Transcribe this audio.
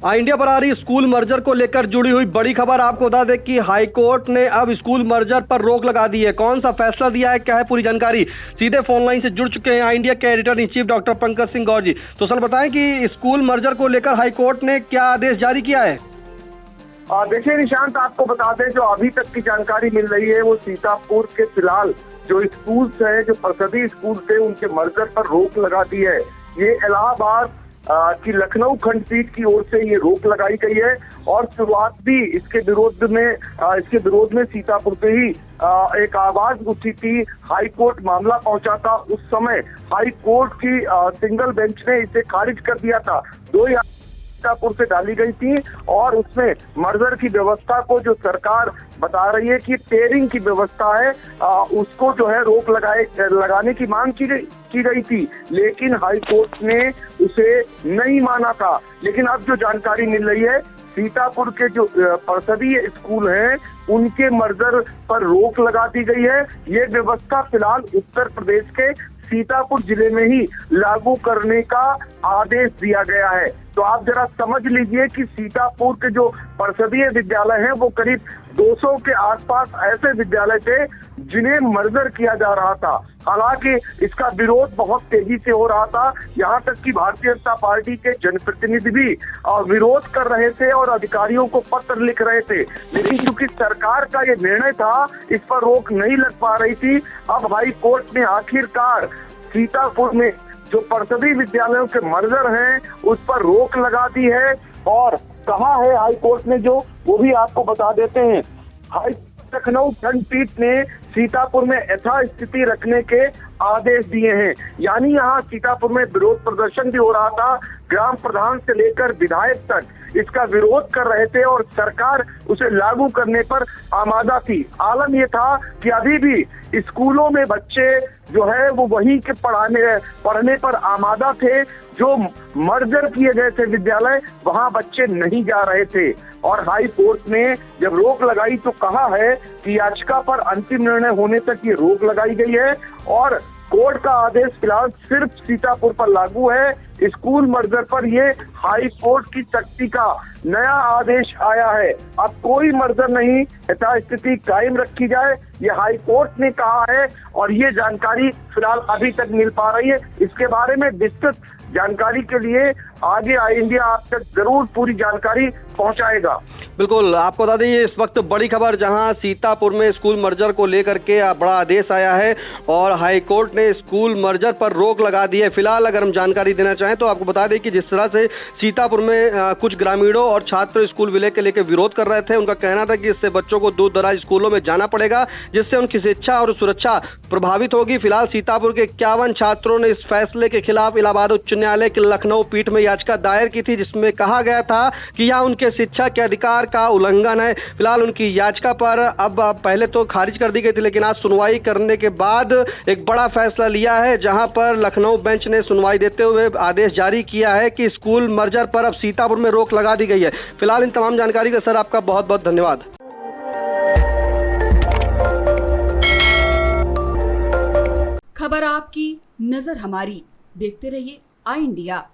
India पर आ रही school merger को लेकर जुड़ी हुई बड़ी खबर आपको बता दें कि हाई कोर्ट ने अब स्कूल मर्जर पर रोक लगा दी है। कौन सा फैसला दिया है, क्या है पूरी जानकारी, सीधे फोन लाइन से जुड़ चुके हैं इंडिया के editor in chief doctor Pankaj Singh Gaur ji. तो सर बताएं कि स्कूल मर्जर को लेकर हाई कोर्ट ने क्या आदेश जारी किया है। देखिए निशांत, आपको बता दें जो अभी तक की जानकारी मिल रही है वो सीतापुर के फिलहाल जो स्कूल्स हैं, जो परिषदीय स्कूल थे, उनके मर्जर पर रोक लगा दी है। ये इलाहाबाद की लखनऊ खंडपीठ की ओर से ये रोक लगाई गई है और शुरुआत भी इसके विरोध में सीतापुर से ही एक आवाज उठी थी। हाई कोर्ट मामला पहुंचा था, उस समय हाई कोर्ट की सिंगल बेंच ने इसे खारिज कर दिया था। दो सीतापुर से डाली गई थी और उसमें मर्जर की व्यवस्था को जो सरकार बता रही है कि पेयरिंग की व्यवस्था है, उसको जो है रोक लगाने की मांग की गई थी, लेकिन हाई कोर्ट ने उसे नहीं माना था। लेकिन अब जो जानकारी मिल रही है, सीतापुर के जो परिषदीय स्कूल हैं उनके मर्जर पर रोक लगा दी गई है। ये व्यवस्था फिलहाल उत्तर प्रदेश के सीतापुर जिले में ही लागू करने का आदेश दिया गया है। तो आप जरा समझ लीजिए कि सीतापुर के जो परिषदीय विद्यालय हैं वो करीब 200 के आसपास ऐसे विद्यालय थे जिन्हें मर्जर किया जा रहा था। हालांकि इसका विरोध बहुत तेजी से हो रहा था, यहाँ तक कि भारतीय जनता पार्टी के जनप्रतिनिधि भी विरोध कर रहे थे और अधिकारियों को पत्र लिख रहे थे। लेकिन क्योंकि सरकार का ये निर्णय था, इस पर रोक नहीं लग पा रही थी। अब हाई कोर्ट ने आखिरकार सीतापुर में जो परिषदीय विद्यालयों के मर्जर हैं उस पर रोक लगा दी है। और कहा है हाई कोर्ट ने, जो वो भी आपको बता देते हैं। हाई लखनऊ खंडपीठ ने सीतापुर में यथास्थिति रखने के आदेश दिए हैं। यानी यहाँ सीतापुर में विरोध प्रदर्शन भी हो रहा था, ग्राम प्रधान से लेकर विधायक तक इसका विरोध कर रहे थे और सरकार उसे लागू करने पर आमादा थी। आलम ये था कि अभी भी स्कूलों में बच्चे जो है वो वहीं के पढ़ने पर आमादा थे। जो मर्जर किए गए थे विद्यालय, वहां बच्चे नहीं जा रहे थे। और हाई कोर्ट ने जब रोक लगाई तो कहा है कि याचिका पर अंतिम निर्णय होने तक ये रोक लगाई गई है और कोर्ट का आदेश फिलहाल सिर्फ सीतापुर पर लागू है। स्कूल मर्जर पर ये हाई कोर्ट की सख्ती का नया आदेश आया है। अब कोई मर्जर नहीं, यथास्थिति कायम रखी जाए, ये हाई कोर्ट ने कहा है और ये जानकारी फिलहाल अभी तक मिल पा रही है। इसके बारे में विस्तृत जानकारी के लिए आगे आई इंडिया आप तक जरूर पूरी जानकारी पहुंचाएगा। बिल्कुल, आपको बता दें ये इस वक्त बड़ी खबर, जहां सीतापुर में स्कूल मर्जर को लेकर के बड़ा आदेश आया है और हाई कोर्ट ने स्कूल मर्जर पर रोक लगा दी है। फिलहाल अगर हम जानकारी देना चाहें तो आपको बता दें कि जिस तरह से सीतापुर में कुछ ग्रामीणों और छात्र स्कूल विलय के लेकर विरोध कर रहे थे, उनका कहना था कि इससे बच्चों को दूर दराज स्कूलों में जाना पड़ेगा, जिससे उनकी शिक्षा और सुरक्षा प्रभावित होगी। फिलहाल सीतापुर के 51 छात्रों ने इस फैसले के खिलाफ इलाहाबाद उच्च न्यायालय की लखनऊ पीठ में याचिका दायर की थी, जिसमें कहा गया था कि यह उनके शिक्षा के अधिकार का उल्लंघन है। फिलहाल उनकी याचिका पर अब पहले तो खारिज कर दी गई थी, लेकिन आज सुनवाई करने के बाद एक बड़ा फैसला लिया है, जहां पर लखनऊ बेंच ने सुनवाई देते हुए आदेश जारी किया है कि स्कूल मर्जर पर अब सीतापुर में रोक लगा दी गई है। फिलहाल इन तमाम जानकारी का सर आपका बहुत बहुत धन्यवाद। खबर आपकी, नजर हमारी। देखते रहिए आई इंडिया।